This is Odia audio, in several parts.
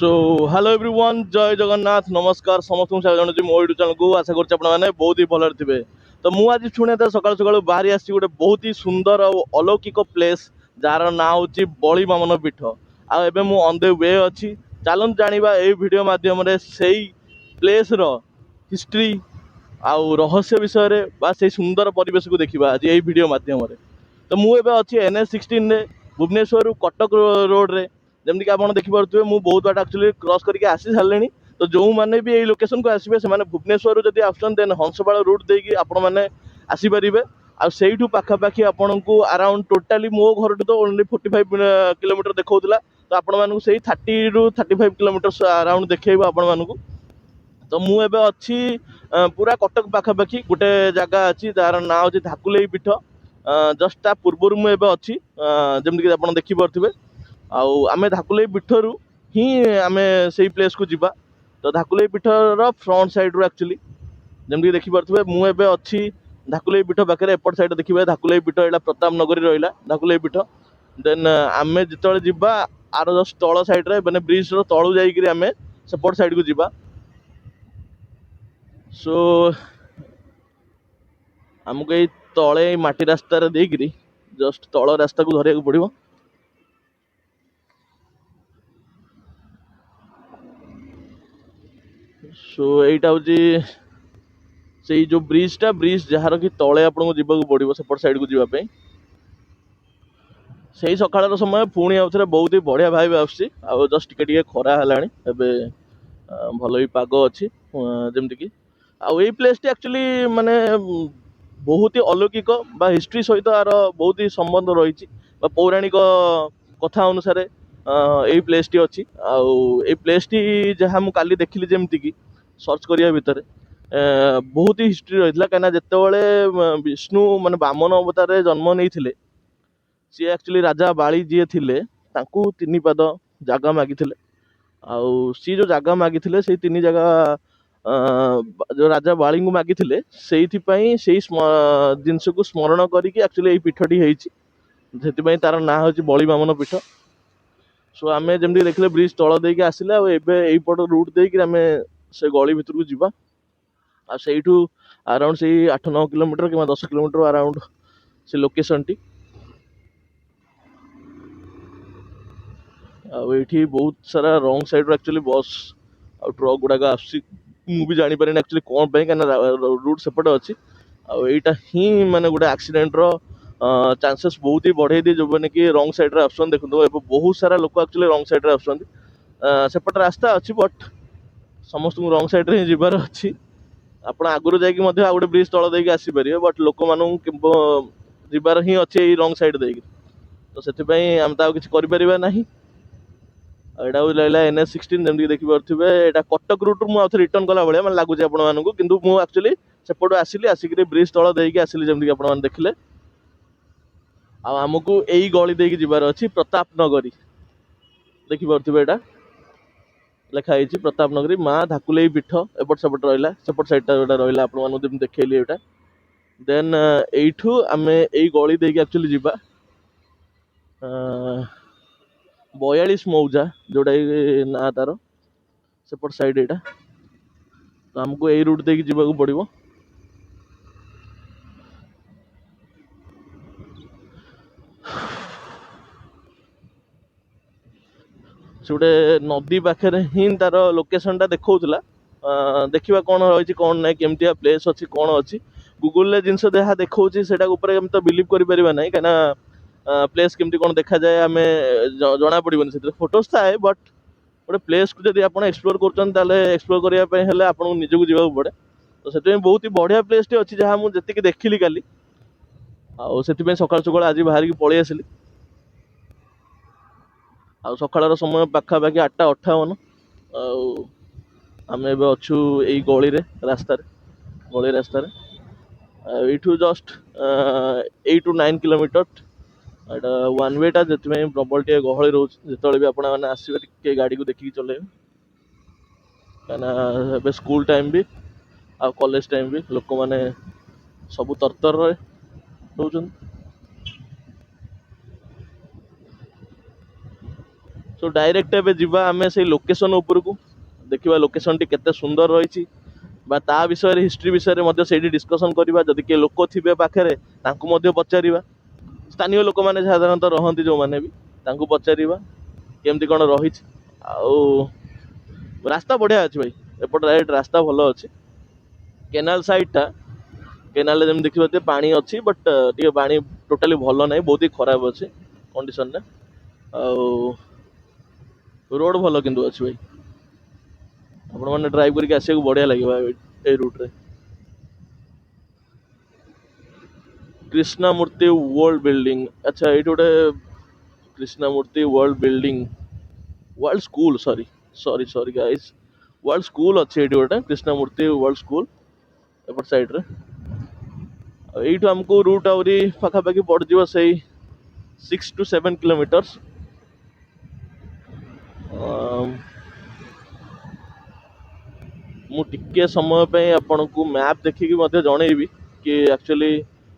सो हेलो एवरीवन जय जगन्नाथ नमस्कार समस्त जनाऊँ मो यूट्यूब चैनल को आशा कर बहुत ही भल थे। तो मुझे आज शुणे सकाल सकाल बाहरी आसी गोटे बहुत ही सुंदर और अलौकिक प्लेस जार ना हूँ बड़ी बामन पीठ आबे मु ऑन द वे अच्छी चलते जाना ये वीडियो माध्यम से प्लेस हिस्ट्री आउ रहस्य विषय बा से सुंदर परिवेश को देखा आज यही वीडियो माध्यम। तो मुझे अच्छी NH16 भुवनेश्वर कटक रोड रे जमीक आप देखिपे मुझे बहुत बाट एक्चुअली क्रॉस करके आसी सारे। तो जो मैंने भी यही लोकेशन को आसवे से भुवनेश्वर जब आसान देन हंसपाल रूट देकी आपण मैंने आसीपारे आईठू पाखापाखि आपण को अराउंड टोटाली मो घर तो ओनली 45 किलोमीटर देखा। तो आपण मानू से 30 रू 35 किलोमीटर अराउंड देखो आपण मानू। तो मुझे अच्छी पूरा कटक पाखापाखि गोटे जगह अच्छी जार ना हूँ धाकुलेई पीठ जस्ट ता पूर्वर मुझे अच्छी जमीक आप देखिपे आमे धाकुलेई पीठर ही आमे से प्लेस को जीवा। तो धाकुलेई पीठर फ्रंट साइड रू एक्चुअली जमीक देखिपे मुझे अच्छी धाकुलेई पीठ पाखे एपट साइड देखिए धाकुलेई पीठ यहाँ प्रताप नगरी रहा धाकुलेई पीठ। देन आमे जिते जीवा आर जस्ट तल साइड रे मैंने ब्रिज तलू जाइए आमे सेपट साइड को जीवा। सो आमको ये तले माटी रास्ता देकरी जस्ट तल रास्ता को धरिया पड़ो। सो यहीटा हूँ से जो ब्रिजटा ब्रिज जार कि तले आपको जीवा पड़ो सेपट साइड को जीवाई से सकाल समय पुणी आउ थे बहुत ही बढ़िया भाई आसूसी जस्ट टिके खरा है भल ही पाग अच्छी जमती कि आई प्लेस टी एक्चुअली माने बहुत ही अलौकिक बा हिस्ट्री सहित यार बहुत ही संबंध रही पौराणिक कथा अनुसार यही प्लेस टी अच्छी आई प्लेस टी जहाँ मुझे देखिली जमती कि सर्च करिया भितर बहुत ही हिस्ट्री रही है कहीं जिते विष्णु माने बामन अवतार जन्म नहीं सी एक्चुअली राजा बाली जी थे तीन पाद जगह मागी आउ सी जो जगह मागी से तीन जगह जो राजा बाली को मागी से जिनस को स्मरण करके एक्चुअली पीठटी होती तार ना हूँ बड़ी बामन पीठ। सो आम जमी देखले ब्रिज तल देके आसिले यहीपट रूट देकी आम से गली भितर को जीवा आठू अराउंड से 8-9 किलोमीटर कि 10 किलोमीटर अराउंड से लोकेशन टी आठी बहुत सारा रंग साइड एक्चुअली बस आ ट्रक गुड़ाक आस मुझे जापर एक्चुअली कौन कहीं रूट सेपटे अच्छी आईटा ही माने गोटे एक्सीडेंट चांसेस बहुत ही बढ़े दिए जो मैंने कि रंग साइड आसान देखो बहुत सारा लोक एक्चुअली रंग साइड आसपट रास्ता अच्छी बट समस्त रंग साइड ही जीवार अच्छी आप आगुरी जाकि गोटे ब्रिज तल देकी आसीपारे बट लोक मानू जीवार ही अच्छे रंग साइड देकी। तो से आम तो किसी करें यहाँ लगे NH16 जमीक देखिपे यहाँ कटक रूट मुझे रिटर्न कला भाया मैं लगुच आपको कितु मुझे एक्चुअली सेपट आसिली आसिक ब्रिज तल देकी आसिली जमीक आप देखिले आमको यही गली देकी जीवार अच्छी प्रताप नगरी देखिपे यहाँ लिखाई प्रताप नगरी माँ धाकुलेई पीठ एपट सेपट रहा सेपट साइड रहा आप देखली यहाँ। देन यू आम यही गली देकी एक्चुअली जीवा 42 मौजा जोटा ना तार सेपट साइड यहाँ। तो आमको यही रूट देकी जीवा पड़ो से गोटे नदी पाखे ही तार लोकेशन टा देखा देखा कौन रही कौन ना केमती प्लेस अच्छी कौन अच्छी गूगल जिनस जहाँ देखा से तो बिलीव कर ना कहीं प्लेस केमती कौन देखा जाए आम जना पड़ोनी से फोटोज थाए बट गोटे प्लेस को जब आप एक्सप्लोर कर करने आपको निजक जावाक पड़े। तो से बहुत ही बढ़िया प्लेस टी अच्छी जहाँ मुझे जी देखिली काली से सकाल सकाल आज बाहर की पलि आसली सकाल समय पाखापाखि 8:58 आम अच्छू यही गली रास्तार गली रास्तार you just 8 to 9 kilometre Etah one वेटा जो प्रबल टे गहली रोच जो भी आपने आसवे गाड़ी को देखिए चलेबे कहीं स्कूल टाइम भी आ कॉलेज टाइम भी लोक मैंने सब तरतर रोचन। तो डायरेक्ट एबे जिबा आमे से लोकेशन उपरकू देखिबा लोकेशन टी केते सुंदर रहिछि बा ता विषय हिस्ट्री विषय मध्य से डिस्कसन करवा जदि के लोक थिबे पाखरे तांकु मध्य पचारिबा स्थानीय लोक माने साधारणतः रहंती जो माने भी तांकु पचारिबा केमती कोन रहिछि आउ रास्ता बढ़िया अछि भाई एपट राइट रास्ता भलो अछि केनाल साइड टा केनाल जेम देखिबते पानी अछि बट टिके पानी टोटली भलो नै बहुत ही खराब अछि कंडीशन ने आउ रोड भलो किंतु अछि भाई आपण माने ड्राइव करके आसे बढ़िया लागिबा ए रूट रे कृष्णा मूर्ति वर्ल्ड बिल्डिंग अच्छा एठी गोटे Krishna Murthy world building world school sorry sorry sorry guys world school अच्छे एठी गोटे कृष्णा मूर्ति वर्ल्ड स्कूल एपट साइड रे एठू हमको रूट आवरी पाखा पाखी पड़ जिवो सही 6 to 7 किलोमीटर्स मु टिके समय पे आपनको मैप देखिकी मध्य जणेबी कि एक्चुअली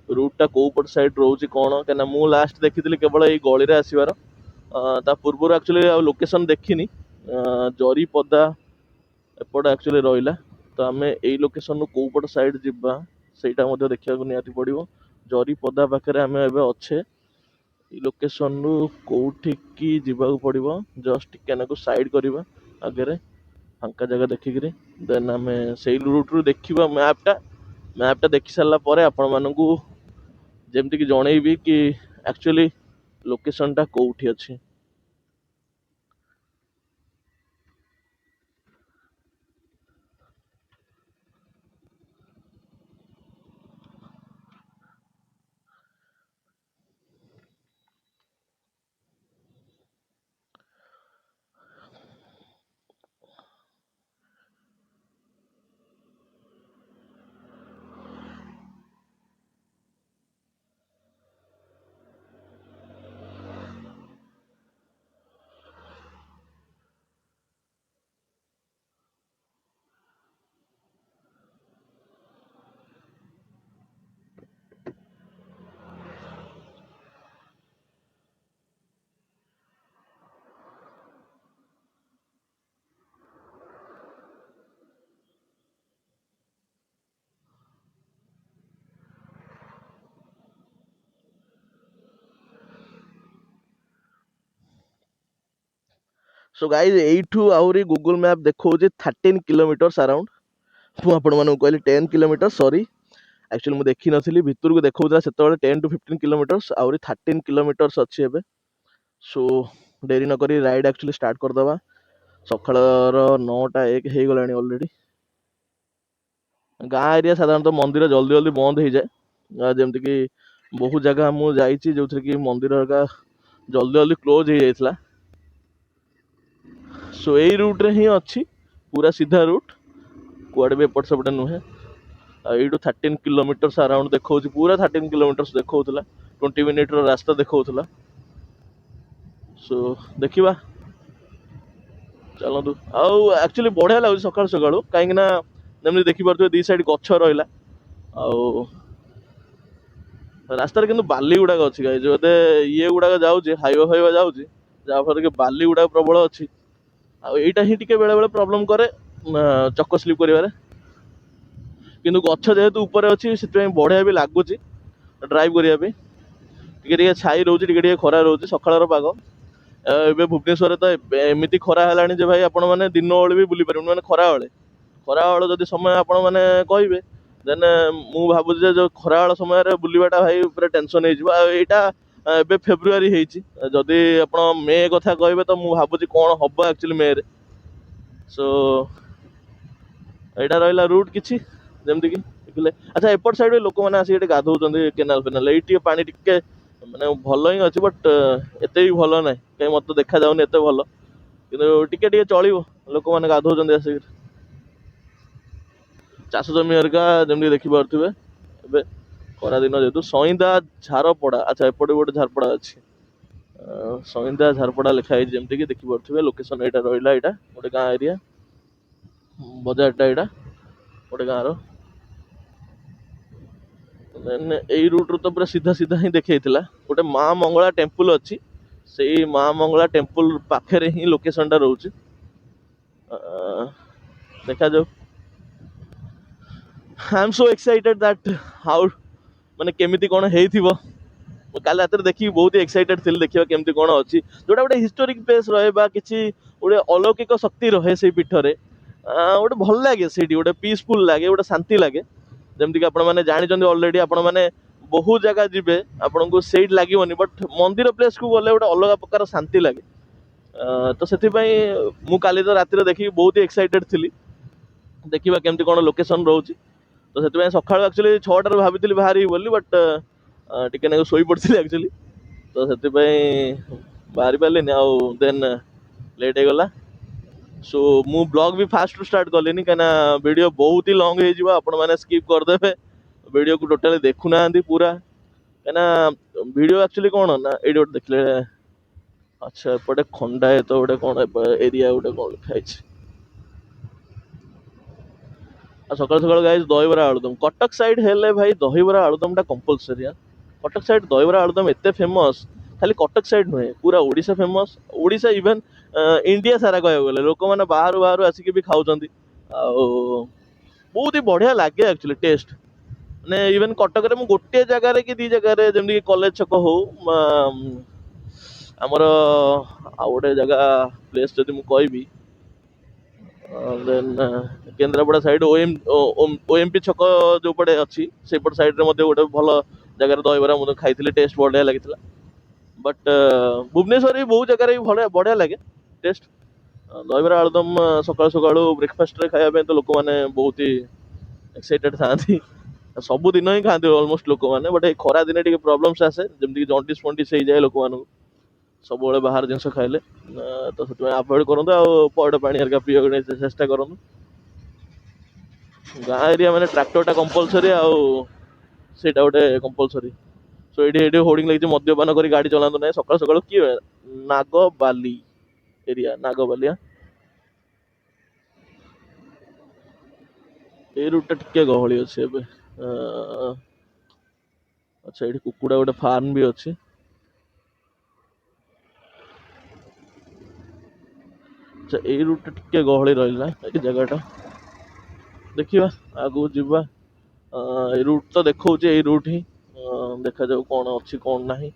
रूट टा को पट साइड रोची कोन केना मु लास्ट देखिथिली केवल एई गळी रे आसीबार ता पूर्व एक्चुअली लोकेशन देखिनी जरी पदा एपट एक्चुअली रहिला तो आमे एई लोकेशन को पट साइड जिबा सेटा मध्य देखिया को नियाती पड़िबो जरी पदा पाखरे आमे एबे अच्छे ई लोकेशन रु कोठी की जिबा पड़िबो जस्ट टिके नाको साइड करबा आगे रे फांका जगह देखिकरी देन आमे सेई रूट रु देखिबा मैप टा देखि सारला परे आपण मानकू जेमति कि जणेबी कि एक्चुअली लोकेशन टा कोठी अछि सो गाइस एठू आउरी गूगल मैप देखौजे 13 किलोमीटर्स अराउंड मु आपण मानकू कहली 10 किलोमीटर सॉरी एक्चुअली मु देखि नथिली भितर को देखौता सेतबेले 10 to 15 किलोमीटर्स आउरी 13 किलोमीटर्स अछि एबे सो डेरी न करी राइड एक्चुअली स्टार्ट कर दबा सकाळर 9टा 1 हे गलानी ऑलरेडी गाँ एरिया साधारणतः मंदिर जल्दी जल्दी बंद हो जाए जेमति कि बहुत जगह मु जाइछि जोथरे कि मंदिर का जल्दी जल्दी क्लोज हो जाइतला सो एई रूट रे ही अछि पूरा सीधा रूट कुआडे भी एपट सेपटे नुहे एठू 13 किलोमीटर्स अराउंड देखौछि पूरा 13 किलोमीटर्स देखौतला 20 मिनिट रो रास्ता देखौतला सो देखिबा चलतु आउ एक्चुअली बढ़िया लाଗୁଛି ସକାଳୁ ସକାଳୁ କାହିଁକି ନା ଯେମିତି ଦେଖିପାରୁଥିବେ ଦି ସାଇଡ୍ ଗଛ ରହିଲା ଆଉ ରାସ୍ତାରେ କିନ୍ତୁ ବାଲି ଗୁଡାକ ଅଛି ଗାଈ ଯୋଉ ଇଏ ଗୁଡାକ ଯାଉଛି ହାଇୱେ ଫାଇୱେ ଯାଉଛି ଯାହା ଫଳରେ କି ବାଲି ଗୁଡାକ ପ୍ରବଳ ଅଛି ଆଉ ଏଇଟା ହିଁ ଟିକେ ବେଳେ ବେଳେ ପ୍ରୋବ୍ଲେମ କରେ ଚକ ସ୍ଲିପ୍ କରିବାରେ କିନ୍ତୁ ଗଛ ଯେହେତୁ ଉପରେ ଅଛି ସେଥିପାଇଁ ବଢିଆ ବି ଲାଗୁଛି ଡ୍ରାଇଭ୍ କରିବା ପାଇଁ ଟିକେ ଟିକେ ଛାଇ ରହୁଛି ଟିକେ ଟିକେ ଖରା ରହୁଛି ସକାଳର ପାଗ ଏବେ ଭୁବନେଶ୍ୱରରେ ତ ଏମିତି ଖରା ହେଲାଣି ଯେ ଭାଇ ଆପଣ ମାନେ ଦିନ ବେଳେ ବି ବୁଲି ପାରିବେନି ମାନେ ଖରାବେଳ ଯଦି ସମୟ ଆପଣ ମାନେ କହିବେ ଦେନ୍ ମୁଁ ଭାବୁଛି ଯେ ଯୋଉ ଖରାବେଳ ସମୟରେ ବୁଲିବାଟା ଭାଇ ପୁରା ଟେନସନ୍ ହେଇଯିବ ଆଉ ଏଇଟା ଏବେ ଫେବୃଆରୀ ହେଇଛି ଯଦି ଆପଣ ମେ କଥା କହିବେ ତ ମୁଁ ଭାବୁଛି କ'ଣ ହବ ଆକ୍ଚୁଆଲି ମେରେ ସୋ ଏଇଟା ରହିଲା ରୁଟ୍ କିଛି ଯେମିତିକି ଦେଖିଲେ ଆଚ୍ଛା ଏପଟ ସାଇଡ୍ ଲୋକମାନେ ଆସିକି ଏଠି ଗାଧଉଛନ୍ତି କେନାଲ ଫେନାଲ ଏଇଠି ଟିକେ ପାଣି ଟିକେ ମାନେ ଭଲ ହିଁ ଅଛି ବଟ୍ ଏତେ ବି ଭଲ ନାହିଁ କାହିଁ ମତେ ଦେଖାଯାଉନି ଏତେ ଭଲ କିନ୍ତୁ ଟିକେ ଟିକେ ଚଳିବ ଲୋକମାନେ ଗାଧଉଛନ୍ତି ଆସିକି ଚାଷ ଜମି ହେରିକା ଯେମିତି ଦେଖିପାରୁଥିବେ ଏବେ ଖରାଦିନ ଯେହେତୁ ସଇନ୍ଦା ଝାରପଡା ଆଚ୍ଛା ଏପଟେ ଗୋଟେ ଝାରପଡା ଅଛି ସଇନ୍ଦା ଝାରପଡା ଲେଖା ହେଇଛି ଯେମିତିକି ଦେଖିପାରୁଥିବେ ଲୋକେସନ ଏଇଟା ରହିଲା ଏଇଟା ଗୋଟେ ଗାଁ ଏରିଆ ବଜାରଟା ଏଇଟା ଗୋଟେ ଗାଁର ଏଇ ରୁଟ୍ ରୁ ତ ପୁରା ସିଧା ସିଧା ହିଁ ଦେଖେଇଥିଲା ଗୋଟେ ମା ମଙ୍ଗଳା ଟେମ୍ପଲ ଅଛି ସେଇ ମା ମଙ୍ଗଳା ଟେମ୍ପଲ ପାଖରେ ହିଁ ଲୋକେସନଟା ରହୁଛି। ଦେଖାଯାଉ। I am so excited that how ମାନେ କେମିତି କ'ଣ ହେଇଥିବ। ମୁଁ କାଲି ରାତିରେ ଦେଖିକି ବହୁତ ଏକ୍ସାଇଟେଡ୍ ଥିଲି ଦେଖିବା କେମିତି କ'ଣ ଅଛି। ଯୋଉଟା ଗୋଟେ ହିଷ୍ଟୋରିକ୍ ପ୍ଲେସ୍ ରହେ ବା କିଛି ଗୋଟେ ଅଲୌକିକ ଶକ୍ତି ରହେ ସେଇ ପୀଠରେ, ଗୋଟେ ଭଲ ଲାଗେ, ସେଇଠି ଗୋଟେ ପିସଫୁଲ୍ ଲାଗେ, ଗୋଟେ ଶାନ୍ତି ଲାଗେ। ଯେମିତିକି ଆପଣମାନେ ଜାଣିଛନ୍ତି ଅଲରେଡି, ଆପଣମାନେ ବହୁତ ଜାଗା ଯିବେ ଆପଣଙ୍କୁ ସେଇଠି ଲାଗିବନି, ବଟ୍ ମନ୍ଦିର ପ୍ଲେସ୍କୁ ଗଲେ ଗୋଟେ ଅଲଗା ପ୍ରକାର ଶାନ୍ତି ଲାଗେ। ତ ସେଥିପାଇଁ ମୁଁ କାଲି ତ ରାତିରେ ଦେଖିକି ବହୁତ ଏକ୍ସାଇଟେଡ୍ ଥିଲି ଦେଖିବା କେମିତି କ'ଣ ଲୋକେସନ୍ ରହୁଛି। ତ ସେଥିପାଇଁ ସକାଳୁ ଆକ୍ଚୁଆଲି 6ଟାରୁ ଭାବିଥିଲି ବାହାରିବି ବୋଲି, ବଟ୍ ଟିକେ ନାକୁ ଶୋଇପଡ଼ିଥିଲି ଆକ୍ଚୁଆଲି। ତ ସେଥିପାଇଁ ବାହାରି ପାରିଲିନି, ଆଉ ଦେନ୍ ଲେଟ୍ ହେଇଗଲା। ସୋ ମୁଁ ବ୍ଲଗ୍ ବି ଫାଷ୍ଟରୁ ଷ୍ଟାର୍ଟ କଲିନି କାହିଁକିନା ଭିଡ଼ିଓ ବହୁତ ହି ଲଙ୍ଗ୍ ହେଇଯିବ, ଆପଣମାନେ ସ୍କିପ୍ କରିଦେବେ, ଭିଡ଼ିଓକୁ ଟୋଟାଲି ଦେଖୁନାହାନ୍ତି ପୁରା। କାହିଁକିନା ଭିଡ଼ିଓ ଆକ୍ଚୁଆଲି କ'ଣ ନା, ଏଇଠି ଗୋଟେ ଦେଖିଲେ, ଆଚ୍ଛା ଏପଟେ ଖଣ୍ଡାୟତ ଗୋଟେ କ'ଣ ଏରିଆ ଗୋଟେ କ'ଣ ଲେଖା ହେଇଛି। ଆଉ ସକାଳୁ ସକାଳୁ ଗାଇସ୍ ଦହିବରା ଆଳୁଦମ୍, କଟକ ସାଇଡ୍ ହେଲେ ଭାଇ ଦହିବରା ଆଳୁଦମ୍ଟା କମ୍ପଲସରି। କଟକ ସାଇଡ୍ ଦହିବରା ଆଳୁଦମ୍ ଏତେ ଫେମସ୍, ଖାଲି କଟକ ସାଇଡ୍ ନୁହେଁ, ପୁରା Odisha famous. Odisha even India ସାରା କହିବାକୁ ଗଲେ ଲୋକମାନେ ବାହାରୁ ବାହାରୁ ଆସିକି ବି ଖାଉଛନ୍ତି। ଆଉ ବହୁତ ହି ବଢ଼ିଆ ଲାଗେ ଆକ୍ଚୁଆଲି ଟେଷ୍ଟ। ମାନେ ଇଭେନ୍ କଟକରେ ମୁଁ ଗୋଟିଏ ଜାଗାରେ କି ଦୁଇ ଜାଗାରେ, ଯେମିତିକି କଲେଜ ଛକ ହଉ, ଆମର ଆଉ ଗୋଟେ ଜାଗା ପ୍ଲେସ୍ ଯଦି ମୁଁ କହିବି, ଦେନ୍ କେନ୍ଦ୍ରାପଡ଼ା ସାଇଡ୍ OMP ଛକ ଯୋଉପଟେ ଅଛି ସେଇପଟ ସାଇଡ୍ରେ ମଧ୍ୟ ଗୋଟେ ଭଲ ଜାଗାରେ ଦହିବରା ମଧ୍ୟ ଖାଇଥିଲି, ଟେଷ୍ଟ ବଢ଼ିଆ ଲାଗିଥିଲା। ବଟ୍ ଭୁବନେଶ୍ୱରରେ ବି ବହୁତ ଜାଗାରେ ବି ବଢ଼ିଆ ଲାଗେ ଟେଷ୍ଟ। ଦହିବରା ଆଳୁଦମ୍ ସକାଳୁ ସକାଳୁ ବ୍ରେକଫାଷ୍ଟରେ ଖାଇବା ପାଇଁ ତ ଲୋକମାନେ ବହୁତ ହି ଏକ୍ସାଇଟେଡ୍ ଥାଆନ୍ତି। ସବୁଦିନ ହିଁ ଖାଆନ୍ତି ଅଲମୋଷ୍ଟ ଲୋକମାନେ, ବଟ୍ ଏଇ ଖରା ଦିନେ ଟିକେ ପ୍ରୋବ୍ଲେମ୍ସ ଆସେ, ଯେମିତିକି ଜଣ୍ଡିସ୍ ଫଣ୍ଡିସ୍ ହେଇଯାଏ ଲୋକମାନଙ୍କୁ ସବୁବେଳେ ବାହାର ଜିନିଷ ଖାଇଲେ। ତ ସେଥିପାଇଁ ଆଭଏଡ୍ କରନ୍ତୁ, ଆଉ ପଇଡ଼ ପାଣି ହେରିକା ପିଇବାକୁ ଚେଷ୍ଟା କରନ୍ତୁ। ଗାଁ ଏରିଆ ମାନେ ଟ୍ରାକ୍ଟରଟା କମ୍ପଲସରି, ଆଉ ସେଇଟା ଗୋଟେ କମ୍ପଲସରି। ସୋ ଏଇଠି ହୋର୍ଡିଂ ଲାଗିଛି ମଦ୍ୟପାନ କରି ଗାଡ଼ି ଚଲାନ୍ତୁ ନାହିଁ ସକାଳୁ ସକାଳୁ। କିଏ ନାଗବାଲି ଏରିଆ, ନାଗବାଲିଆ ଏଇ ରୁଟ୍ଟା ଟିକେ ଗହଳି ଅଛି ଏବେ। ଆଚ୍ଛା ଏଇଠି କୁକୁଡ଼ା ଗୋଟେ ଫାର୍ମ ବି ଅଛି। ଆଚ୍ଛା ଏଇ ରୁଟ୍ଟା ଟିକେ ଗହଳି ରହିଲା ଏଇ ଜାଗାଟା, ଦେଖିବା ଆଗକୁ ଯିବା। ଏଇ ରୁଟ୍ ତ ଦେଖଉଛି ଏଇ ରୁଟ୍ ହିଁ, ଦେଖାଯାଉ କ'ଣ ଅଛି କ'ଣ ନାହିଁ।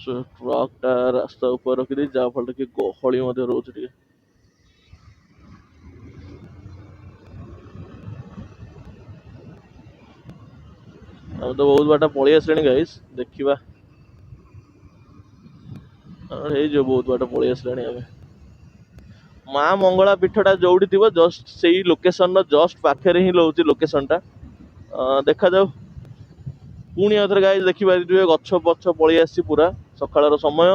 ଟ୍ରକଟା ରାସ୍ତା ଉପରେ ରଖିଦେଇ, ଯାହା ଫଳରେ କି ଗହଳି ମଧ୍ୟ ରହୁଛି ଟିକେ। ଆମେ ତ ବହୁତ ବାଟ ପଳେଇ ଆସିଲେଣି ଗାଇସ୍, ଦେଖିବା ହେଇଯିବ, ବହୁତ ବାଟ ପଳେଇ ଆସିଲାଣି ଆମେ। ମା ମଙ୍ଗଳା ପୀଠଟା ଯୋଉଠି ଥିବ ଜଷ୍ଟ ସେଇ ଲୋକେସନର ଜଷ୍ଟ ପାଖରେ ହିଁ ରହୁଛି ଲୋକେସନଟା। ଦେଖାଯାଉ। ପୁଣି ଆଉଥରେ ଗାଇସ୍ ଦେଖିପାରିଥିବେ ଗଛ ପଛ ପଳେଇ ଆସିଛି ପୁରା ସକାଳର ସମୟ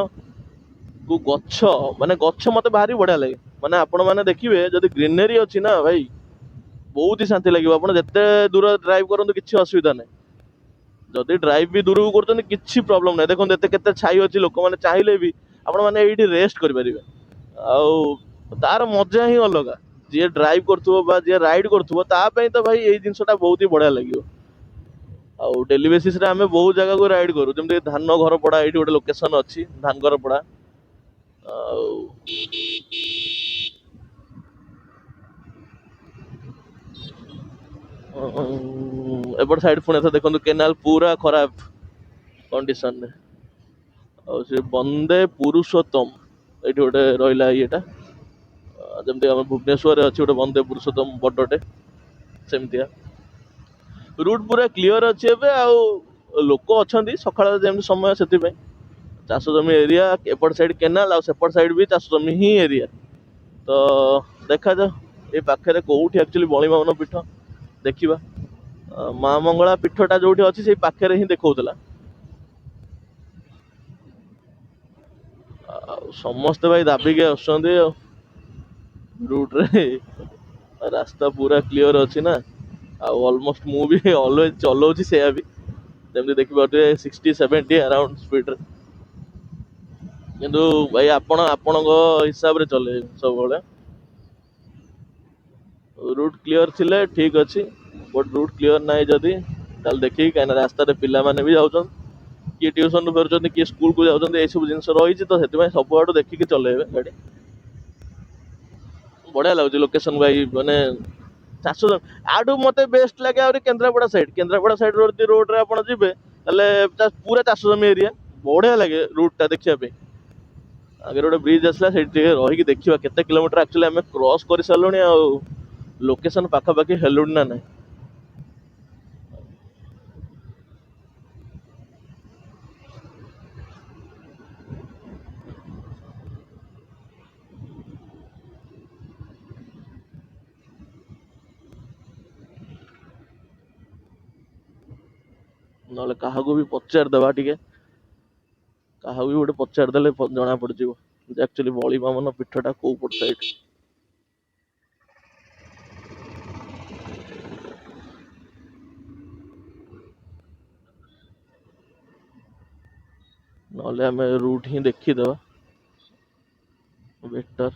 କୁ। ଗଛ ମାନେ ଗଛ ମତେ ଭାରି ବଢ଼ିଆ ଲାଗେ। ମାନେ ଆପଣ ମାନେ ଦେଖିବେ ଯଦି ଗ୍ରୀନେରୀ ଅଛି ନା ଭାଇ, ବହୁତ ହି ଶାନ୍ତି ଲାଗିବ। ଆପଣ ଯେତେ ଦୂର ଡ୍ରାଇଭ୍ କରନ୍ତୁ କିଛି ଅସୁବିଧା ନାହିଁ। ଯଦି ଡ୍ରାଇଭ୍ ବି ଦୂରକୁ କରୁଛନ୍ତି କିଛି ପ୍ରୋବ୍ଲେମ୍ ନାହିଁ। ଦେଖନ୍ତୁ ଏତେ କେତେ ଛାଇ ଅଛି, ଲୋକମାନେ ଚାହିଁଲେ ବି ଆପଣମାନେ ଏଇଠି ରେଷ୍ଟ କରିପାରିବେ। ଆଉ ତାର ମଜା ହିଁ ଅଲଗା। ଯିଏ ଡ୍ରାଇଭ୍ କରୁଥିବ ବା ଯିଏ ରାଇଡ୍ କରୁଥିବ ତା ପାଇଁ ତ ଭାଇ ଏଇ ଜିନିଷଟା ବହୁତ ହି ବଢ଼ିଆ ଲାଗିବ। ଆଉ ଡେଲି ବେସିସ୍ରେ ଆମେ ବହୁତ ଜାଗାକୁ ରାଇଡ୍ କରୁ, ଯେମିତି ଧାନ ଘରପଡ଼ା ଏଇଠି ଗୋଟେ ଲୋକେସନ୍ ଅଛି, ଧାନ ଘରପଡ଼ା। ଆଉ ଏପଟ ସାଇଡ୍ ପୁଣି ଏଥର ଦେଖନ୍ତୁ କେନାଲ ପୁରା ଖରାପ କଣ୍ଡିସନରେ। ଆଉ ସେ ବନ୍ଦେ ପୁରୁଷୋତ୍ତମ ଏଇଠି ଗୋଟେ ରହିଲା ଇଏଟା, ଯେମିତି ଆମ ଭୁବନେଶ୍ୱରରେ ଅଛି ଗୋଟେ ବନ୍ଦେ ପୁରୁଷୋତ୍ତମ ବଡ଼ଟେ, ସେମିତିଆ। ରୁଟ୍ ପୁରା କ୍ଲିଅର ଅଛି ଏବେ, ଆଉ ଲୋକ ଅଛନ୍ତି ସକାଳ ଯେମିତି ସମୟ, ସେଥିପାଇଁ ଚାଷ ଜମି ଏରିଆ, ଏପଟ ସାଇଡ୍ କେନାଲ ଆଉ ସେପଟ ସାଇଡ୍ ବି ଚାଷ ଜମି ହିଁ ଏରିଆ। ତ ଦେଖାଯାଉ ଏଇ ପାଖରେ କୋଉଠି ଆକ୍ଚୁଆଲି ବଳିମାମନ ପୀଠ, ଦେଖିବା। ମା ମଙ୍ଗଳା ପୀଠଟା ଯୋଉଠି ଅଛି ସେଇ ପାଖରେ ହିଁ ଦେଖଉଥିଲା। ଆଉ ସମସ୍ତେ ଭାଇ ଦାବିକି ଆସୁଛନ୍ତି ଆଉ ରୁଟ୍ରେ, ରାସ୍ତା ପୁରା କ୍ଲିଅର ଅଛି ନା। ଆଉ ଅଲମୋଷ୍ଟ ମୁଁ ବି ଅଲୱେଜ ଚଲଉଛି ସେୟା ବି, ଯେମିତି ଦେଖିପାରୁଥିବେ 60-70 ଆରାଉଣ୍ଡ ସ୍ପିଡରେ। କିନ୍ତୁ ଭାଇ ଆପଣ ଆପଣଙ୍କ ହିସାବରେ ଚଲେଇବେ ସବୁବେଳେ। ରୁଟ୍ କ୍ଲିଅର ଥିଲେ ଠିକ୍ ଅଛି, ବଟ୍ ରୁଟ୍ କ୍ଲିଅର ନାହିଁ ଯଦି ତାହେଲେ ଦେଖିକି, କାହିଁକିନା ରାସ୍ତାରେ ପିଲାମାନେ ବି ଯାଉଛନ୍ତି, किए ट्यूशन फेरुଛନ୍ତି किए स्कूल को जाउଛନ୍ତି एई सब जिंस रही तो से सब आड़ू देखिक चलेबे गाड़ी बढ़िया लगुच लोकेशन भाई माने चाष आडू मते बेस्ट लगे आ केन्द्रापड़ा साइड रोड रे आपण जिबे ताले पूरा चाष जमी एरिया बढ़िया लगे रूट टा देखिया पे आगे गोटे ब्रिज आसला से रही देखा केते किलोमीटर एक्चुअली आम क्रॉस कर सारूँ आ लोकेशन पाखापाखि हेलुण ना ना ना क्या भी पचार दबा टे क्या भी गोटे पचार देले जना पड़ एक्चुअली बड़ी बामन पीठटा कौ पट साइड ना आम रूट ही देखीदे बेटर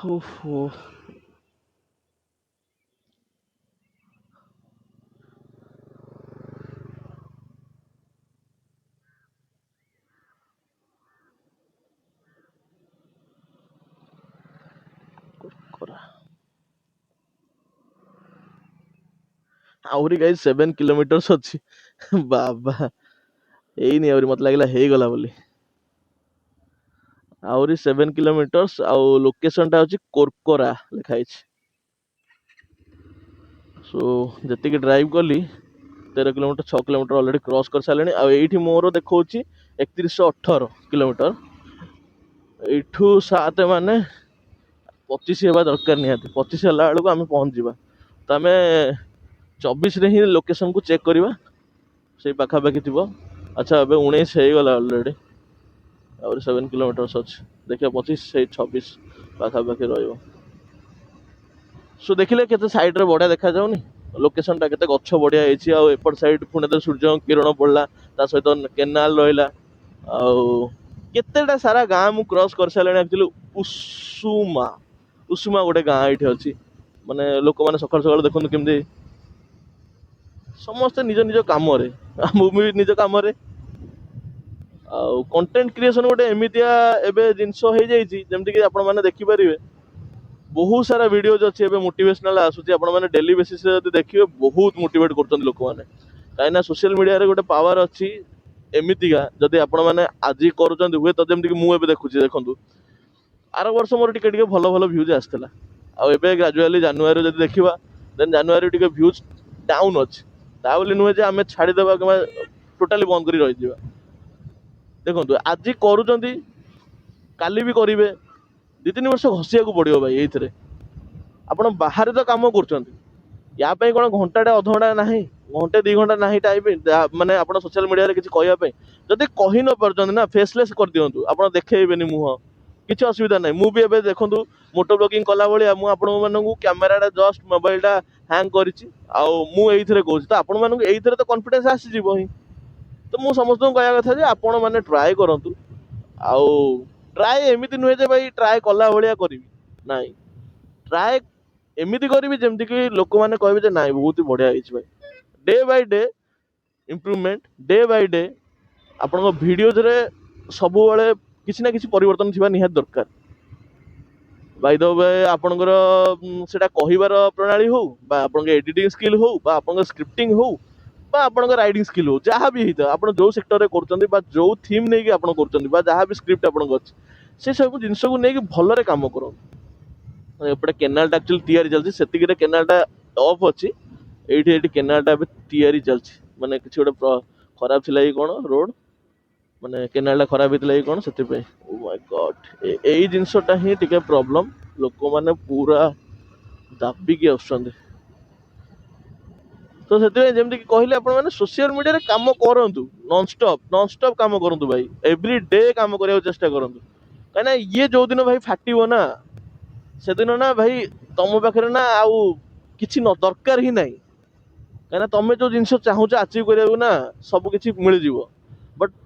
ओहो करा आउरी गाइस 7 किलोमीटर्स अच्छी बाबा यही नहीं आउरी मत लगला हे गला बोली आउरी 7 किलोमीटर्स आउ लोकेशन टा अछि कोरकोरा लिखा अछि सो जति के ड्राइव कली 13 किलोमीटर 6 किलोमीटर ऑलरेडी क्रॉस कर सारे आईठी मोर देखा 3118 किलोमीटर एठू 7 माने 25 हेबा दरकार निहाती 25 हला बेलू आम पहुँच जावा तो आम 24 रे ही लोकेशन को चेक करवा से पाखापाखि थी अच्छा अब 19 हो गला ऑलरेडी और 7 किलोमीटर अच्छे देखिए 25 से 26 पाखापाखि रही सो देखिले केते साइड रे बढ़िया देखा जाउनी लोकेशन टा केते गच्छ बढ़िया होइछि आ एपट साइड पुणे सूर्य किरण पड़ला ता सहित केनाल रहिला आ केतेटा सारा गाँ मु क्रॉस कर सारे एक्चुअली उषुमा उषुमा गोटे गाँ ये अच्छी माने लोक मैंने सकाल सकाल देखते केमती समस्ते निज निज कम भी निज कम कंटेंट क्रिएशन गोटे एमितिया एबे जिनस हो जाइछि जेमति कि आपण माने देखि परिबे बहुत सारा वीडियोज अच्छी एबे मोटिवेशनल आसुछि आपण माने डेली बेसिस रे जदि देखिबे बहुत मोटिवेट करछन लोक माने काइना सोशल मीडिया रे गोटे पावर अच्छी एमितिका जदि आपण माने आजि करूछन हुए तो जेमति कि मु एबे देखुछि देखंतु आर वर्ष मोर टिके टिके भलो भलो व्यूज आस्थिला आ एबे ग्रेजुअली जनवरी जदि देखिबा देन जनवरी टिके व्यूज डाउन अछि ता बोली नुहे जे आमे छाडी देबा कि टोटाली बंद करी रहि जिबा देखंतु आजि करूछन काली भी करिवे 2-3 वर्ष घसिया को पड़ियो भाई एइथरे आपण बाहर तो काम करछन या पे कोन घंटाटे अध घंटा नाही घंटे 2 घंटा नाही टाइम माने आपण सोशल मीडिया रे किछि कहया पे जदि कहि न परछन ना फेसलेस कर दियंतु आपण देखेइबेनी मुह किछि असुविधा नाही मु भी एबे देखंतु मोटो ब्लॉगिंग कला बळिया मु आपण मानकु कैमराटा जस्ट मोबाइलटा हैंग करिछि आ मु एइथरे कहूछि तो आपण मानकु एइथरे तो कॉन्फिडेंस आसी जिवो ही तो मु समस्त कहया कथा जे आपण माने ट्राई करंतु आउ ट्राई एमिति नुहे जे भाई ट्राई कला बळिया करिवि नाही ट्राई एमिति करिवि जेमति कि लोक माने कहबे जे नाही बहुत ही बढ़िया हिच भाई day by day improvement day by day आपण भिडियोज रे सब बेले किसी ना किसी परिवर्तन थिबा निहात दरकार बाय द वे आपणकर सेटा कहिबार प्रणाली हो बा आपन एडिटिंग स्किल हो बा आपन स्क्रिप्टिंग हो बा आपन राइटिंग स्किल हो जहाँ भी होता आप जो सेक्टर में कर बा जो थीम नहीं आप कर जहाँ भी स्क्रिप्ट आपन अच्छे से सब जिनस को लेकिन भलरे काम कर एपटे केनालटा एक्चुअली तैयारी चलती से केनालटा ऑफ अच्छी ये केनालटा तैयारी चलती माने किसी गोटे खराब थिला कि कौन रोड माने केनालटा खराब होता कि कौन से ओ माय गॉड यही जिनसटा ही टिके प्रॉब्लम लोक माने पूरा दाबिकी आसुଛନ୍ତି तो से जमी कहले आप सोशल मीडिया काम करूँ नॉन स्टॉप काम करूँ भाई एवरी डे काम करने चेष्टा करूँ कहीं ये जो दिन भाई फाटिव ना से दिन ना भाई तुम पाखे ना आउ कि दरकार ही ना कहीं तुम जो जिन चाहूच अचिव करा ना सब किसी मिल जाव ବଟ୍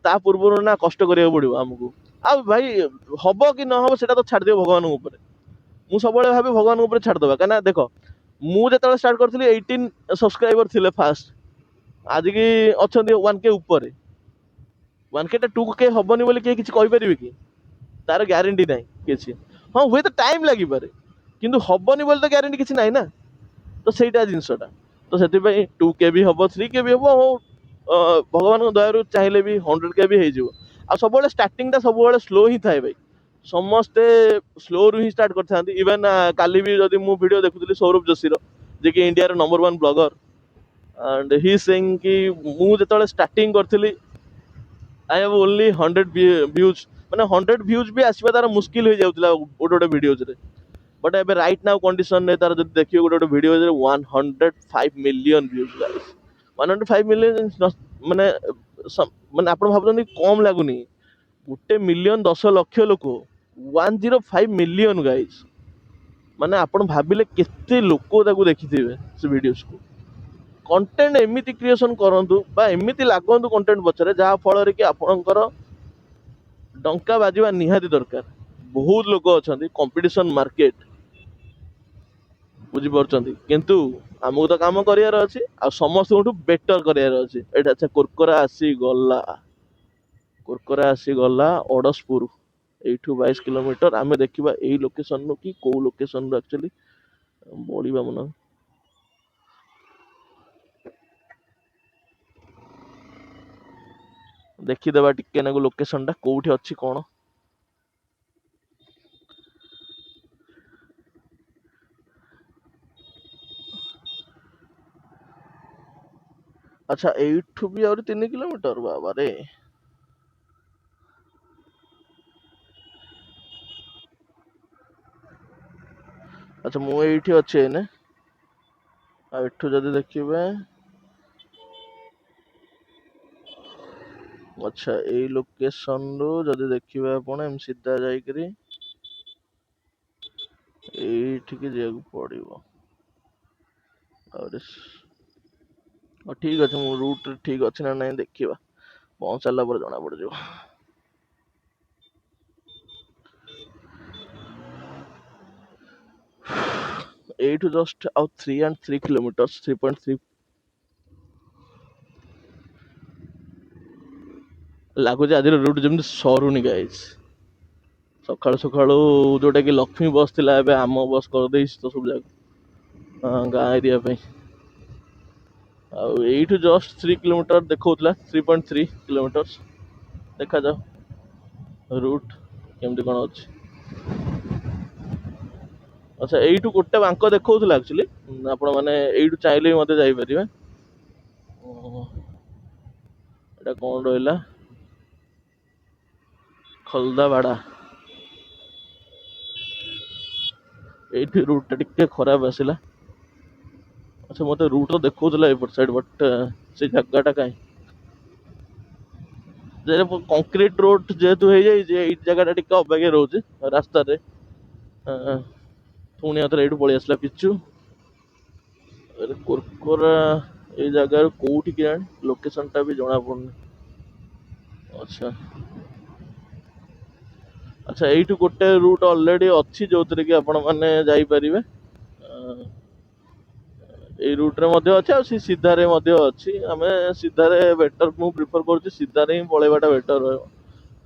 ତା ପୂର୍ବରୁ ନା କଷ୍ଟ କରିବାକୁ ପଡିବ ଆମକୁ। ଆଉ ଭାଇ ହବ କି ନ ହବ ସେଟା ତ ଛାଡିଦିଅ ଭଗବାନଙ୍କ ଉପରେ। ମୁଁ ସବୁବେଳେ ଭାବେ ଭଗବାନଙ୍କ ଉପରେ ଛାଡିଦବା, କାହିଁକି ନା ଦେଖ ମୁଁ ଯେତେବେଳେ ଷ୍ଟାର୍ଟ କରିଥିଲି 18 ସବସ୍କ୍ରାଇବର ଥିଲେ ଫାଷ୍ଟ, ଆଜିକି ଅଛନ୍ତି 1K ଉପରେ। 1K ଟା 2K ହବନି ବୋଲି କେହି କିଛି କହିପାରିବେ କି? ତାର ଗ୍ୟାରେଣ୍ଟି ନାହିଁ କିଛି। ହଁ ହୁଏତ ଟାଇମ୍ ଲାଗିପାରେ, କିନ୍ତୁ ହବନି ବୋଲି ତ ଗ୍ୟାରେଣ୍ଟି କିଛି ନାହିଁ ନା। ତ ସେଇଟା ଜିନିଷଟା। ତ ସେଥିପାଇଁ 2K ବି ହବ, 3K ବି ହବ, ଭଗବାନଙ୍କ ଦୟାରୁ ଚାହିଁଲେ ବି 100K ବି ହେଇଯିବ। ଆଉ ସବୁବେଳେ ଷ୍ଟାର୍ଟିଂଟା ସବୁବେଳେ ସ୍ଲୋ ହିଁ ଥାଏ ଭାଇ। ସମସ୍ତେ ସ୍ଲୋରୁ ହିଁ ଷ୍ଟାର୍ଟ କରିଥାନ୍ତି। ଇଭେନ୍ କାଲି ବି ଯଦି ମୁଁ ଭିଡ଼ିଓ ଦେଖୁଥିଲି ସୌରଭ ଯୋଶୀର, ଯିଏକି ଇଣ୍ଡିଆର ନମ୍ବର 1 ବ୍ଲଗର, ଆଣ୍ଡ ହି ସେଇଂ କି ମୁଁ ଯେତେବେଳେ ଷ୍ଟାର୍ଟିଂ କରିଥିଲି ଆଇ ହାଭ୍ ଓନ୍ଲି 100 ଭ୍ୟୁଜ୍, ମାନେ 100 ଭ୍ୟୁଜ୍ ବି ଆସିବା ତାର ମୁସ୍କିଲ ହେଇଯାଉଥିଲା ଗୋଟେ ଗୋଟେ ଭିଡ଼ିଓଜରେ। ବଟ୍ ଏବେ ରାଇଟ୍ ନାଉ କଣ୍ଡିସନରେ ତାର ଯଦି ଦେଖିବେ ଗୋଟେ ଗୋଟେ ଭିଡ଼ିଓରେ 105 ମିଲିୟନ ଭ୍ୟୁଜ୍ ଗାଇସ୍। 105 ମିଲିୟନ ମାନେ ମାନେ ଆପଣ ଭାବୁଛନ୍ତି କମ୍ ଲାଗୁନି? 1,000,000 10 ଲକ୍ଷ ଲୋକ, 105 ମିଲିୟନ ଗାଇସ୍। ମାନେ ଆପଣ ଭାବିଲେ କେତେ ଲୋକ ତାକୁ ଦେଖିଥିବେ ସେ ଭିଡ଼ିଓସ୍କୁ। କଣ୍ଟେଣ୍ଟ ଏମିତି କ୍ରିଏସନ୍ କରନ୍ତୁ ବା ଏମିତି ଲାଗନ୍ତୁ କଣ୍ଟେଣ୍ଟ ପଛରେ, ଯାହା ଫଳରେ କି ଆପଣଙ୍କର ଡଙ୍କା ବାଜିବା ନିହାତି ଦରକାର। ବହୁତ ଲୋକ ଅଛନ୍ତି, କମ୍ପିଟିସନ୍ ମାର୍କେଟ, ବୁଝିପାରୁଛନ୍ତି। କିନ୍ତୁ ଆମକୁ ତ କାମ କରିବାର ଅଛି, ଆଉ ସମସ୍ତଙ୍କଠୁ ବେଟର କରିବାର ଅଛି। ଏଇଟା ଆଚ୍ଛା କୁରକୁରା ଆସିଗଲା, କୁରକୁରା ଆସିଗଲା ଅଡ଼ଶପୁର। ଏଇଠୁ 22 କିଲୋମିଟର। ଆମେ ଦେଖିବା ଏଇ ଲୋକେସନରୁ କି କୋଉ ଲୋକେସନରୁ ଆକ୍ଚୁଆଲି ବଳିବା ମନ। ଦେଖିଦେବା ଟିକେ ନାକୁ ଲୋକେସନଟା କୋଉଠି ଅଛି କଣ। ଆଚ୍ଛା ଏଇଠୁ ବି ଆହୁରି 3 କିଲୋମିଟର, ବାବାରେ। ଆଚ୍ଛା ମୁଁ ଏଇଠି ଅଛି ଏଇନେ। ଆଉ ଏଠୁ ଯଦି ଦେଖିବେ, ଆଚ୍ଛା ଏଇ ଲୋକେସନରୁ ଯଦି ଦେଖିବେ ଆପଣ ଏମିତି ସିଧା ଯାଇକରି ଏଇଠିକି ଯିବାକୁ ପଡ଼ିବ। ଆହୁରି ଠିକ୍ ଅଛି, ମୁଁ ରୁଟ୍ ଠିକ୍ ଅଛି ନା ନାଇଁ ଦେଖିବା, ପହଞ୍ଚି ସାରିଲା ପରେ ଜଣା ପଡ଼ିଯିବ। ଏଇଠୁ ଜଷ୍ଟ ଆଉ 3 କିଲୋମିଟର, 3.3। ଲାଗୁଛି ଆଜିର ରୁଟ୍ ଯେମିତି ସରୁନି ଗାଇସ୍। ସକାଳୁ ସକାଳୁ ଯୋଉଟା କି ଲକ୍ଷ୍ମୀ ବସ୍ ଥିଲା, ଏବେ ଆମ ବସ୍ କରିଦେଇଛି ତ ସବୁ ଯାକ ଗାଁ ଏରିଆ ପାଇଁ। ଆଉ ଏଇଠୁ ଜଷ୍ଟ 3 କିଲୋମିଟର ଦେଖଉଥିଲା, 3.3 କିଲୋମିଟର। ଦେଖାଯାଉ ରୁଟ୍ କେମିତି କଣ ଅଛି। ଆଚ୍ଛା ଏଇଠୁ ଗୋଟେ ବାଙ୍କ ଦେଖଉଥିଲା ଆକ୍ଚୁଆଲି, ଆପଣ ମାନେ ଏଇଠୁ ଚାହିଁଲେ ବି ମଧ୍ୟ ଯାଇପାରିବେ। ଏଇଟା କଣ ରହିଲା, ଖଲଦାବାଡ଼ା। ଏଇଠି ରୁଟ୍ ଟା ଟିକେ ଖରାପ ଆସିଲା। ଆଚ୍ଛା ମତେ ରୁଟ୍ ତ ଦେଖଉଥିଲା ଏପଟ ସାଇଡ୍, ବଟ୍ ସେ ଜାଗାଟା କାହିଁ କଂକ୍ରିଟ ରୋଡ୍ ଯେହେତୁ ହେଇଯାଇଛି, ଏଇ ଜାଗାଟା ଟିକେ ଅବାଗିଆ ରହୁଛି ରାସ୍ତାରେ। ପୁଣି ଆଉଥରେ ଏଇଠୁ ପଳେଇ ଆସିଲା ପିଚୁ। କୁରକୁରା ଏଇ ଜାଗାରୁ କୋଉଠି କେଜାଣି, ଲୋକେସନ ଟା ବି ଜଣା ପଡୁନି। ଆଚ୍ଛା ଆଚ୍ଛା ଏଇଠୁ ଗୋଟେ ରୁଟ୍ ଅଲରେଡି ଅଛି ଯୋଉଥିରେ କି ଆପଣ ମାନେ ଯାଇପାରିବେ। ଆଁ, ଏଇ ରୁଟ୍ ରେ ମଧ୍ୟ ଅଛି, ଆଉ ସେ ସିଧାରେ ମଧ୍ୟ ଅଛି। ଆମେ ସିଧାରେ ବେଟର, ମୁଁ ପ୍ରିଫର କରୁଛି ସିଧାରେ ହିଁ ପଳେଇବାଟା ବେଟର ରହିବ।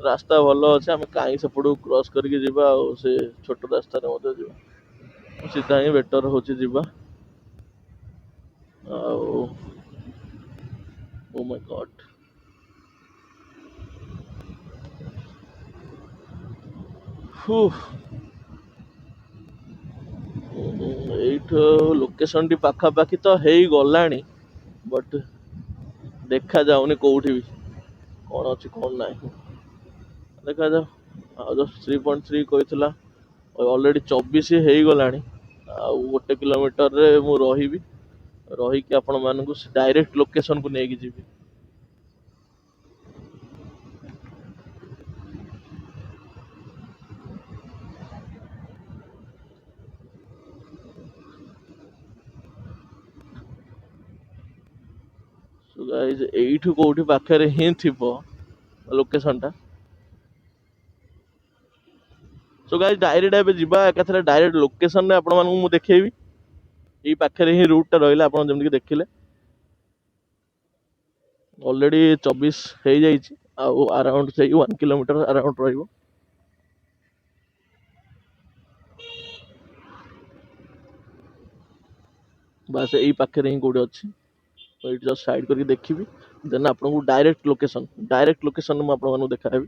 ରାସ୍ତା ଭଲ ଅଛି, ଆମେ କାହିଁ ସେପଟକୁ କ୍ରସ୍ କରିକି ଯିବା, ଆଉ ସେ ଛୋଟ ରାସ୍ତାରେ ମଧ୍ୟ ଯିବା। ସିଧା ହିଁ ବେଟର ହଉଛି ଯିବା। ଆଉ ଓ ମାଇ ଗଡ୍, ହୁ ଏଇଠୁ ଲୋକେସନଟି ପାଖାପାଖି ତ ହେଇଗଲାଣି, ବଟ୍ ଦେଖା ଯାଉନି କୋଉଠି ବି କଣ ଅଛି କଣ ନାହିଁ। ଦେଖାଯାଉ। ଆଉ ଜଷ୍ଟ 3.3 କହିଥିଲା, ଅଲରେଡି 24 ହେଇଗଲାଣି। ଆଉ 1 କିଲୋମିଟରରେ ମୁଁ ରହିବି, ରହିକି ଆପଣ ମାନଙ୍କୁ ଡାଇରେକ୍ଟ ଲୋକେସନକୁ ନେଇକି ଯିବି। ତ ଗାଇଜ ଏଇଠୁ କୋଉଠି ପାଖରେ ହିଁ ଥିବ ଲୋକେସନଟା। ସୋ ଗାଇଜ ଡାଇରେକ୍ଟ ଏବେ ଯିବା ଏକାଥରେ ଡାଇରେକ୍ଟ ଲୋକେସନରେ ଆପଣମାନଙ୍କୁ ମୁଁ ଦେଖେଇବି। ଏଇ ପାଖରେ ହିଁ ରୁଟଟା ରହିଲା ଆପଣ ଯେମିତିକି ଦେଖିଲେ। ଅଲରେଡି 24 ହେଇଯାଇଛି ଆଉ ଆରାଉଣ୍ଡ ସେଇ 1 କିଲୋମିଟର ଆରାଉଣ୍ଡ ରହିବ। ବାସ୍ ଏଇ ପାଖରେ ହିଁ କୋଉଠି ଅଛି। ତ ଏଇଠି ଜଷ୍ଟ ସାଇଡ୍ କରିକି ଦେଖିବି ଦେନ୍ ଆପଣଙ୍କୁ ଡାଇରେକ୍ଟ ଲୋକେସନ ମୁଁ ଆପଣମାନଙ୍କୁ ଦେଖାହେବି।